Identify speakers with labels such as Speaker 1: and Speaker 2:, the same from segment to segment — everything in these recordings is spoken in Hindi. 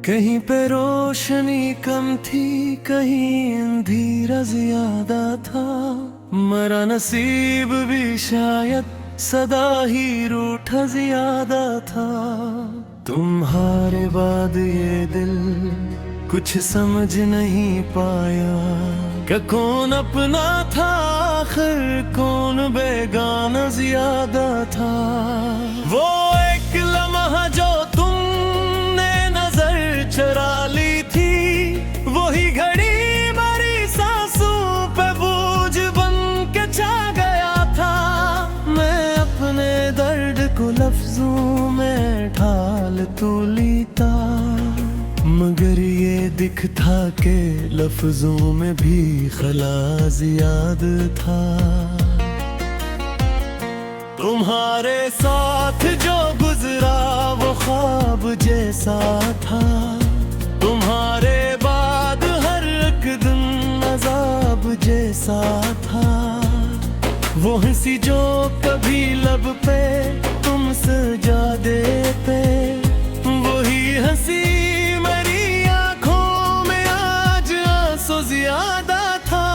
Speaker 1: कहीं पे रोशनी कम थी, कहीं अंधेरा ज्यादा था। मरा नसीब भी शायद सदा ही रूठा ज्यादा था। तुम्हारे बाद ये दिल कुछ समझ नहीं पाया, क्या कौन अपना था आखिर कौन बेगाना ज्यादा था। वो एक लम्हा जो तुमने नजर चरा ली थी, वही घड़ी मरी सांसों पे बोझ बन के छा गया था। मैं अपने दर्द को लफ्जों में ढाल तो लेता, मगर ये दिखता के लफ्जों में भी खला ज़ियाद था। तुम्हारे साथ जो गुजरा वो ख्वाब जैसा था, तुम्हारे बाद हर एक दिन अज़ाब जैसा था। वो हंसी जो कभी लब पे तुम सजा देते, वही हंसी मेरी आंखों में आज आंसू ज्यादा था।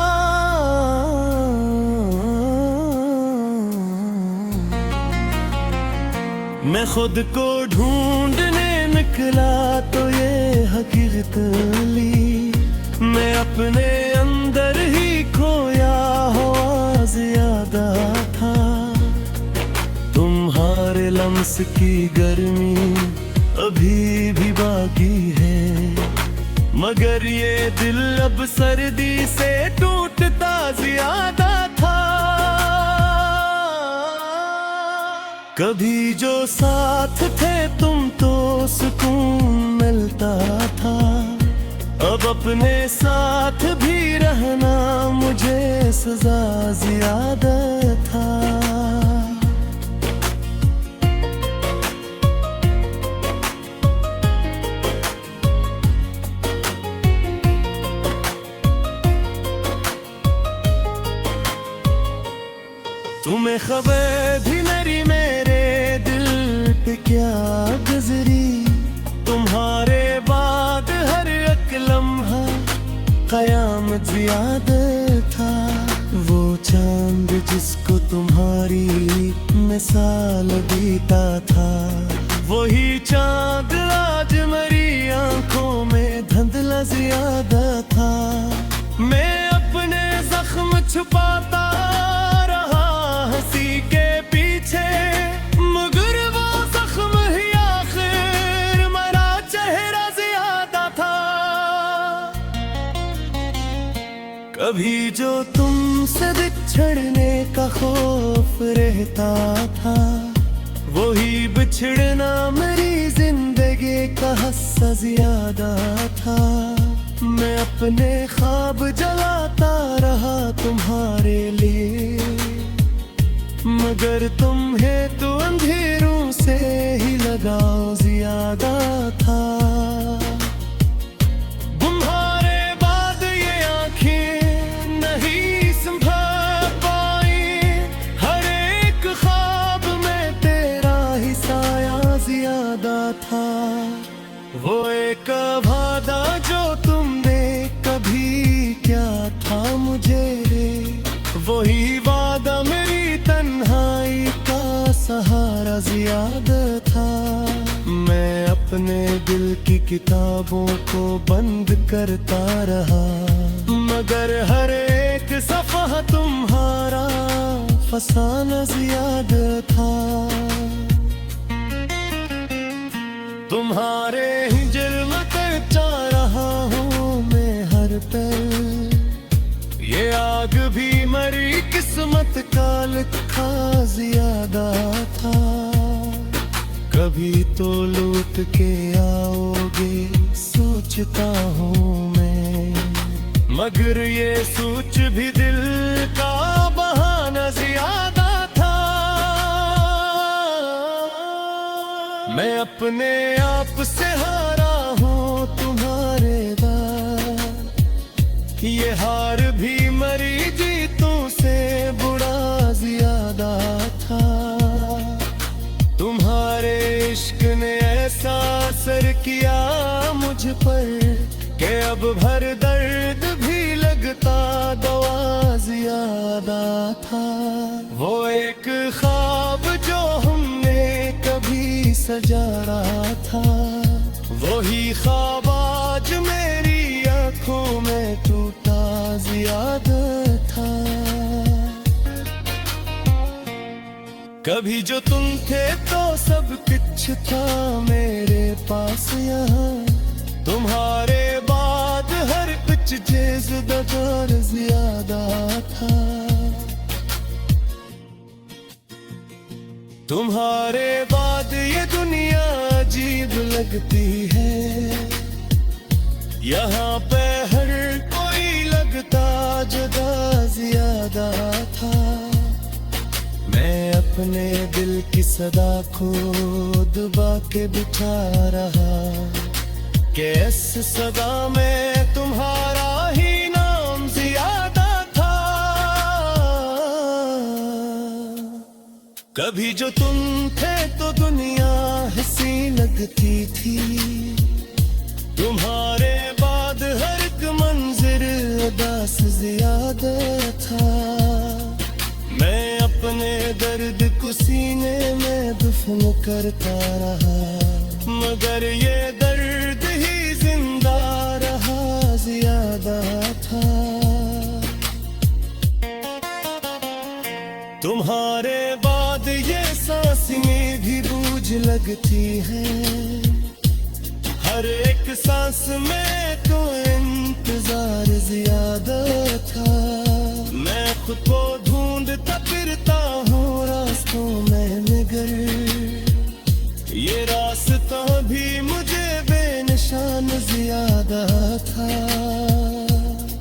Speaker 1: मैं खुद को ढूंढने निकला तो ये हकीकत ली, मैं अपने अंदर ही खोया हुआ ज्यादा था। तुम्हारे लम्स की गर्मी अभी भी बाकी है, मगर ये दिल अब सर्दी से टूटता ज्यादा था। कभी जो साथ थे तुम तो सुकून मिलता था, अब अपने साथ भी रहना मुझे सजा ज्यादा था। तुम्हें खबर भी मेरी मेरे दिल पे क्या गुजरी, तुम्हारे बाद हर एक लम्हा कयामत ज्यादा था। वो चांद जिसको तुम्हारी मिसाल बीता था, वही चांद आज मेरी आंखों में धुंधला ज्यादा था। मैं अपने जख्म छुपाता रहा हंसी के पीछे, मगर वो जख्म ही आखिर मेरा चेहरा ज्यादा था। कभी जो तुमसे बिछड़ने का खौफ रहता था, वही बिछड़ना मेरी जिंदगी का हिस्सा ज्यादा था। मैं अपने ख्वाब जलाता रहा तुम्हारे लिए, मगर तुम्हें तो अंधेरों से ही लगाव ज्यादा था। तुम्हारे बाद ये आंखें नहीं संभाल पाई, हर एक ख्वाब में तेरा ही साया ज्यादा था। वो एक वादा जो तुमने कभी क्या था मुझे, वही वादा मेरी तन्हाई का सहारा ज्यादा था। मैं अपने दिल की किताबों को बंद करता रहा, मगर हर एक सफ़ा तुम्हारा फसाना ज्यादा था। तुम्हारे ही जुर्म करता रहा हूँ मैं हर पल, ये आग भी मरी किस्मत का लिखा ज्यादा था। कभी तो लौट के आओगे सोचता हूँ मैं, मगर ये सोच भी दिल का बहाना ज्यादा था। मैं अपने आप से हारा हूँ तुम्हारे बाद, ये हार भी मरी जीतों से बुरा ज्यादा था। तुम्हारे इश्क ने ऐसा असर किया मुझ पर के अब भर दर्द भी लगता दवा ज्यादा था। वो एक ख्वाब जो हमने कभी सजाया था, वही ख्वाब आज मेरी आंखों में टूटा ज्यादा था। कभी जो तुम थे तो सब कुछ था मेरे पास यहाँ, तुम्हारे बाद हर कुछ चीज दर ज्यादा था। तुम्हारे बाद ये दुनिया अजीब लगती है, यहाँ पे हर कोई लगता जुदा ज्यादा था। मैं अपने दिल की सदा को दबा के बिठा रहा कि इस सदा में तुम्हारा ही नाम ज्यादा था। कभी जो तुम थे तो दुनिया हंसी लगती थी, तुम्हारे बाद हर एक मंजिर उदास ज्यादा था। मैं अपने दर्द को सीने में दफन करता रहा, मगर ये दर्द ही जिंदा रहा ज्यादा था। तुम्हारे बाद ये सांसें भी बूझ लगती हैं, हर एक सांस में तो इंतजार ज्यादा था। मैं खुद को ढूंढता फिरता हूँ रास्तों में मगर ये रास्ता भी मुझे बेनिशान ज्यादा था।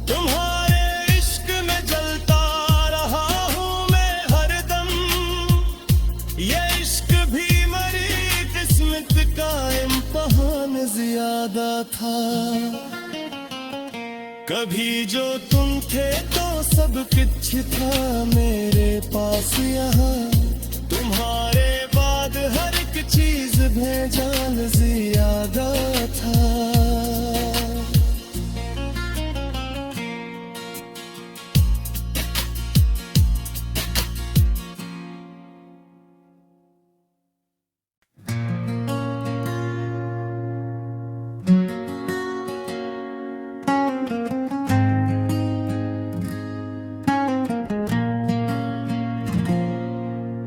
Speaker 1: तुम्हारे इश्क में जलता रहा हूँ मैं हरदम, ये इश्क भी मरी किस्मत का इम्तिहान ज्यादा था। कभी जो तुम थे तो सब कुछ था मेरे पास यहाँ, तुम्हारे बाद हर एक चीज भेजाल ज्यादा था।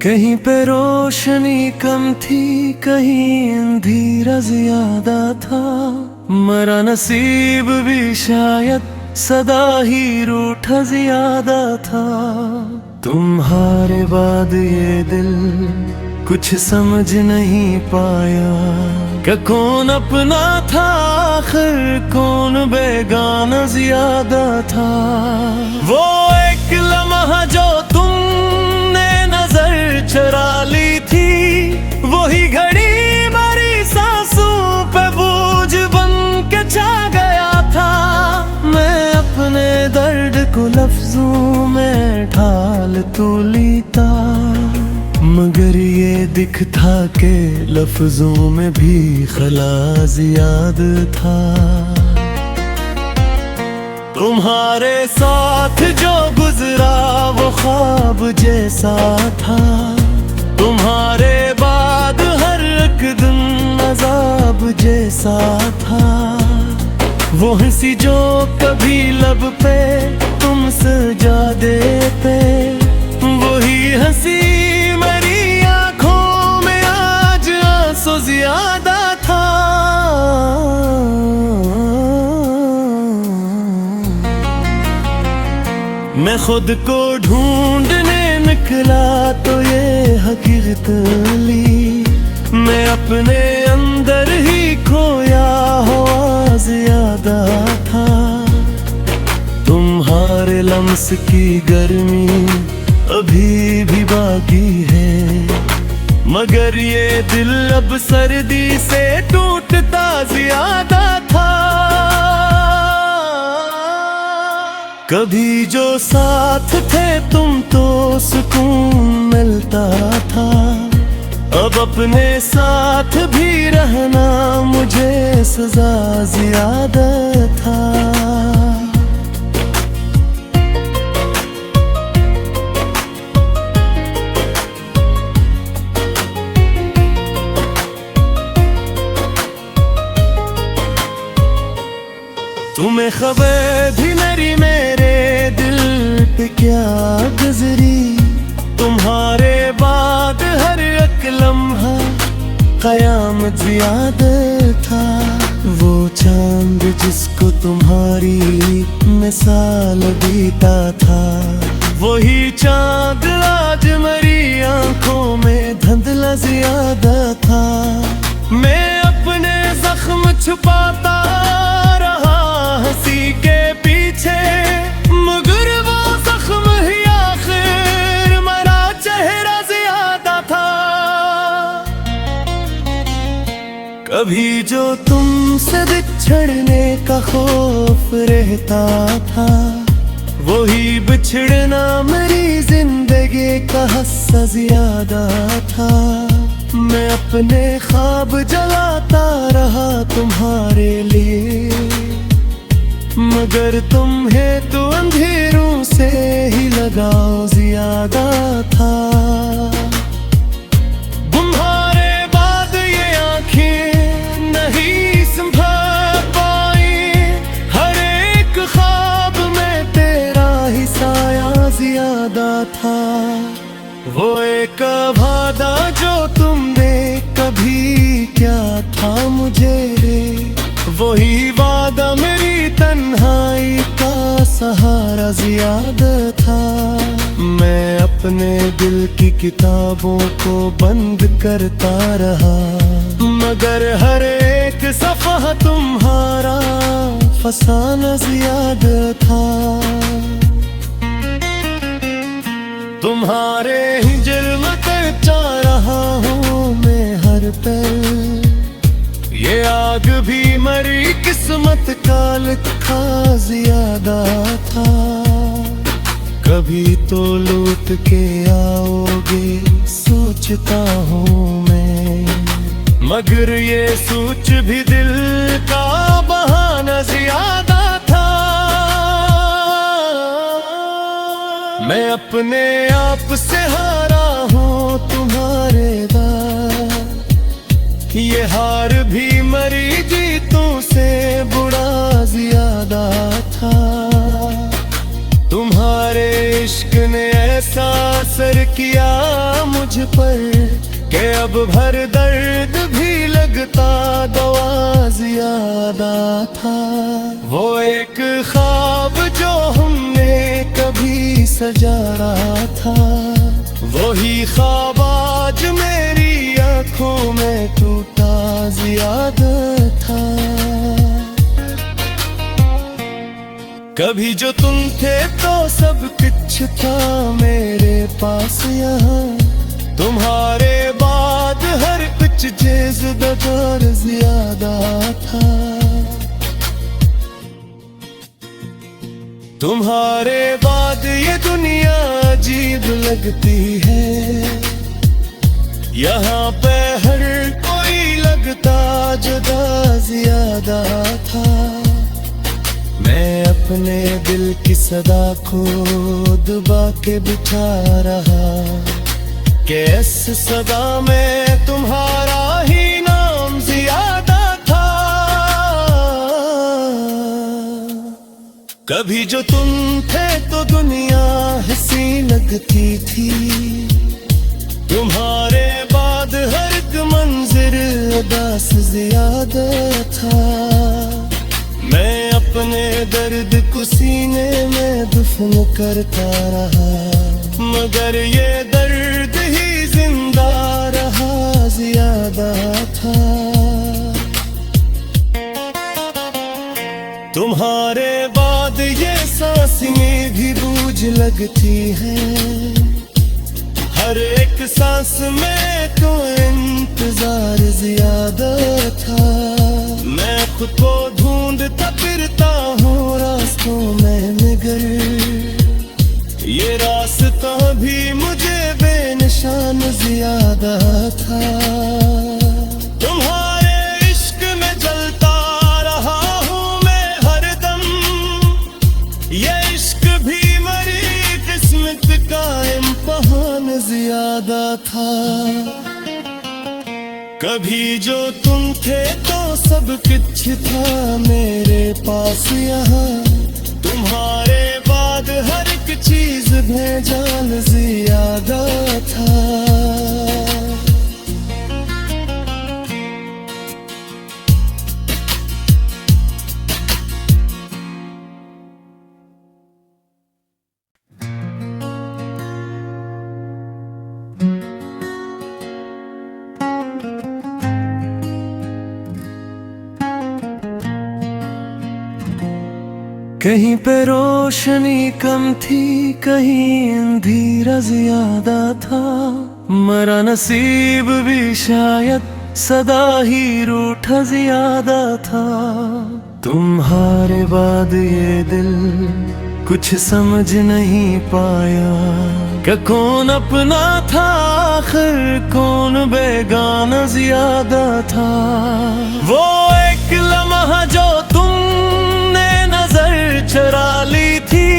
Speaker 1: कहीं पे रोशनी कम थी, कहीं अंधेरा ज्यादा था। मरा नसीब भी शायद सदा ही रूठा ज्यादा था। तुम्हारे बाद ये दिल कुछ समझ नहीं पाया कि कौन अपना था आखिर कौन बेगाना ज्यादा था। वो एक लम्हा जो तुमने नजर चरा ली थी, वही घड़ी मरी सांसों पे बोझ बन के छा गया था। मैं अपने दर्द को लफ्जों में ढाल तो लेता, मगर ये दिखता के लफ्जों में भी खला ज्यादा था। तुम्हारे साथ जो गुजरा वो ख्वाब जैसा था, तुम्हारे बाद हर एक दिन अजाब जैसा था। वो हंसी जो कभी लब पे तुम सजा देते, वही हंसी मेरी आंखों में आज आंसू ज्यादा था। मैं खुद को ढूंढने निकला तो ये हकीकत ली, मैं अपने अंदर ही खोया हुआ ज्यादा था। तुम्हारे लम्स की गर्मी अभी भी बाकी है, मगर ये दिल अब सर्दी से टूटता ज्यादा था। कभी जो साथ थे तुम तो सुकून मिलता था, अब अपने साथ भी रहना मुझे सजा ज्यादा था। तुम्हें खबर भी मेरी मेरे दिल पे क्या गुजरी, तुम्हारे बाद हर एक लम्हा कयामत याद था। वो चांद जिसको तुम्हारी मिसाल बीता था, वही चांद आज मेरी आंखों में धुंधला ज्यादा था। मैं अपने जख्म छुपाता रहा हंसी के पीछे, मगर वो जख्म ही आखिर मेरा चेहरा ज्यादा था। कभी जो तुमसे बिछड़ने का खौफ रहता था, वही बिछड़ना मेरी जिंदगी का हिस्सा ज्यादा था। मैं अपने ख्वाब जलाता रहा तुम्हारे लिए, मगर तुम्हें तो अंधेरों से ही लगाव ज्यादा था। तुम्हारे बाद ये आंखें नहीं संभाल पाई, हर एक ख्वाब में तेरा ही साया ज्यादा था। वो एक वादा जो तुमने कभी क्या था मुझे, वही वादा मेरी तन्हाई का सहारा ज्यादा था। मैं अपने दिल की किताबों को बंद करता रहा, मगर हर एक सफ़ा तुम्हारा फसाना ज्यादा था। तुम्हारे ही जुल्म करता रहा हूँ मैं हर पल, ये आग भी मरी किस्मत का लिखा ज्यादा था। कभी तो लौट के आओगे सोचता हूँ मैं, मगर ये सोच भी दिल का बहाना ज्यादा था। मैं अपने आप से हारा हूँ तुम्हारे दार, ये हार भी मरी जीतों से बुरा ज्यादा था। तुम्हारे इश्क ने ऐसा असर किया मुझ पर कि अब भर दर्द भी लगता दवा ज्यादा था। वो एक ख्वाब जो हमने कभी सजा रहा था, वही ख्वाब आज मेरी आंखों में टूटा ज्यादा था। कभी जो तुम थे तो सब कुछ था मेरे पास यहाँ, तुम्हारे बाद हर कुछ जेज़दार ज्यादा था। तुम्हारे बाद ये दुनिया अजीब लगती है, यहाँ पे हर कोई लगता जुदा ज्यादा था। मैं अपने दिल की सदा को दबा के बिठा रहा कि इस सदा में तुम्हारा ही नाम ज्यादा था। कभी जो तुम थे तो दुनिया हंसी लगती थी, तुम्हारे बाद हर एक मंजिर उदास ज्यादा था। मैं अपने दर्द को सीने में दफन करता रहा, मगर ये दर्द ही जिंदा रहा ज्यादा था। तुम्हारे बाद ये सांसें भी बूझ लगती हैं, हर एक सांस में तो इंतजार ज्यादा था। मैं खुद को ढूंढता फिरता हूँ रास्तों में, मगर ये रास्ता भी मुझे बेनिशान ज्यादा था। तुम्हारे इश्क में जलता रहा हूँ मैं हरदम, ये इश्क भी मरी किस्मत का इम्तिहान ज्यादा था। कभी जो तुम थे तो सब कुछ था मेरे पास यहाँ, तुम्हारे बाद हर एक चीज भेजाल ज्यादा था। कहीं पे रोशनी कम थी, कहीं अंधेरा ज्यादा था। मरा नसीब भी शायद सदा ही रूठा ज्यादा था। तुम्हारे बाद ये दिल कुछ समझ नहीं पाया, कि कौन अपना था आखिर कौन बेगाना ज्यादा था। वो एक लम्हा जो तुमने नजर चरा ली थी,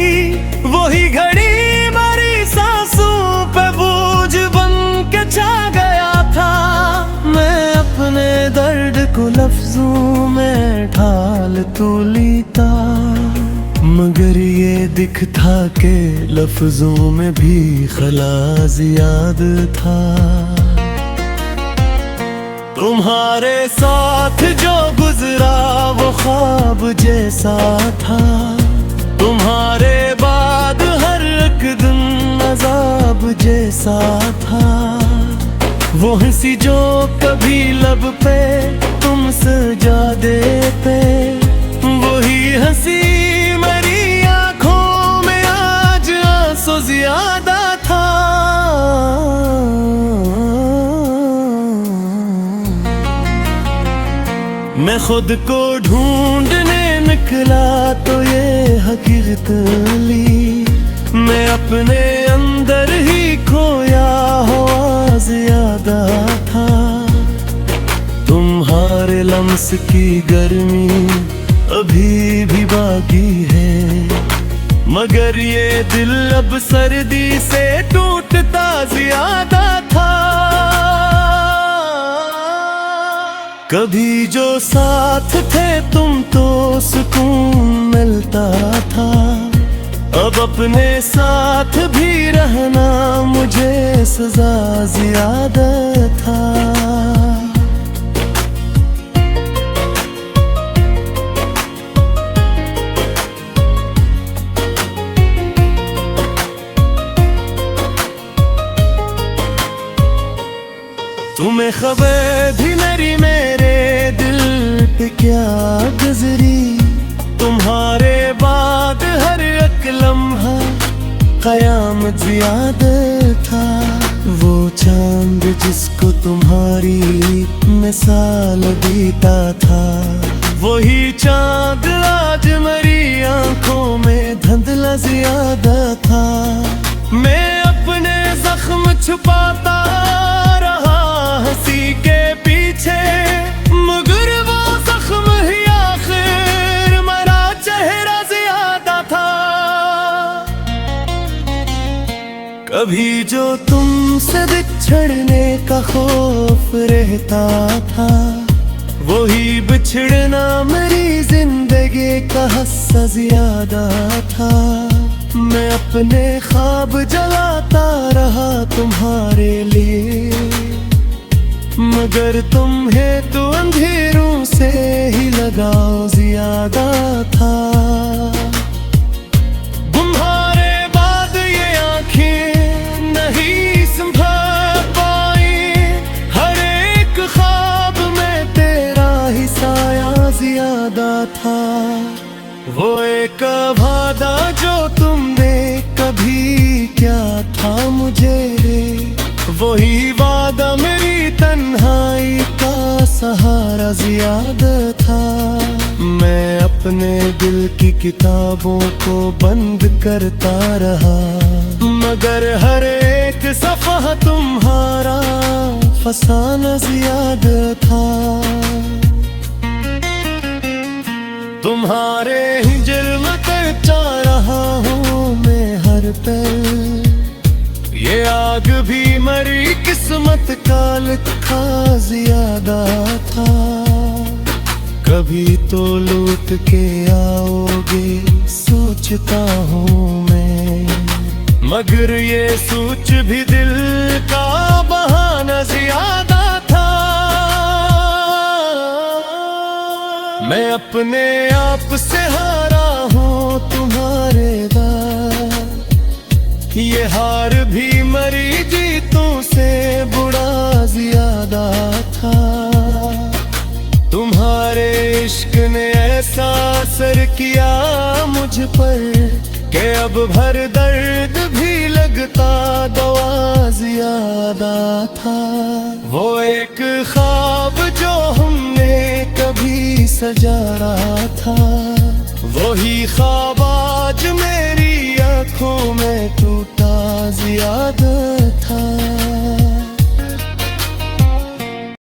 Speaker 1: वही घड़ी मरी सांसों पे बोझ बन के छा गया था। मैं अपने दर्द को लफ्जों में ढाल तो लेता, मगर ये दिखता के लफ्जों में भी खला ज्यादा था। तुम्हारे साथ जो गुजरा वो ख्वाब जैसा था, तुम्हारे बाद हर एक दिन अजाब जैसा था। वो हंसी जो कभी लब पे तुम सजा देते, वही हंसी मेरी आंखों में आज आंसू ज्यादा था। मैं खुद को ढूंढने निकला तो ये हकीकत ली, मैं अपने अंदर ही खोया हुआ ज्यादा था। तुम्हारे लम्स की गर्मी अभी भी बाकी है, मगर ये दिल अब सर्दी से टूटता ज्यादा था। कभी जो साथ थे तुम तो सुकून मिलता था, अब अपने साथ भी रहना मुझे सजा ज्यादा था। तुम्हें खबर भी मेरे दिल पे क्या गुजरी, तुम्हारे बाद हर एक लम्हा कयामत ज्यादा था। वो चांद जिसको तुम्हारी मिसाल देता था, वही चांद आज मेरी आंखों में धुंधला ज्यादा था। मैं अपने जख्म छुपाता रहा हंसी के पीछे, मगर वो जख्म ही आखिर मेरा चेहरा ज्यादा था। कभी जो तुमसे बिछड़ने का खौफ रहता था, वही बिछड़ना मेरी जिंदगी का हिस्सा ज्यादा था। मैं अपने ख्वाब जलाता रहा तुम्हारे लिए, मगर तुम्हें तो अंधेरों से ही लगाव ज्यादा था। तुम्हारे बाद ये आंखें नहीं संभल पाई, हर एक ख्वाब में तेरा ही साया ज्यादा था। वो एक वादा जो तुमने कभी क्या था मुझे, वही वादा मेरी तन्हाई का सहारा ज्यादा था। मैं अपने दिल की किताबों को बंद करता रहा, मगर हर एक सफा तुम्हारा फसाना ज्यादा था। तुम्हारे ही जुर्म करता रहा हूँ मैं हर पल, ये आग भी मरी किस्मत का लिखा ज्यादा था। कभी तो लूट के आओगे सोचता हूँ मैं, मगर ये सोच भी दिल का बहाना ज्यादा था। मैं अपने आप से हारा हूँ तुम्हारे दार, ये हार भी मरी जीतों से बुरा ज्यादा था। तुम्हारे इश्क ने ऐसा असर किया मुझ पर कि अब भर दर्द भी लगता दवा ज्यादा था। वो एक ख्वाब जो हमने कभी सजा रहा था, वही ख्वाब आज मेरी आँखों में टूटा ज्यादा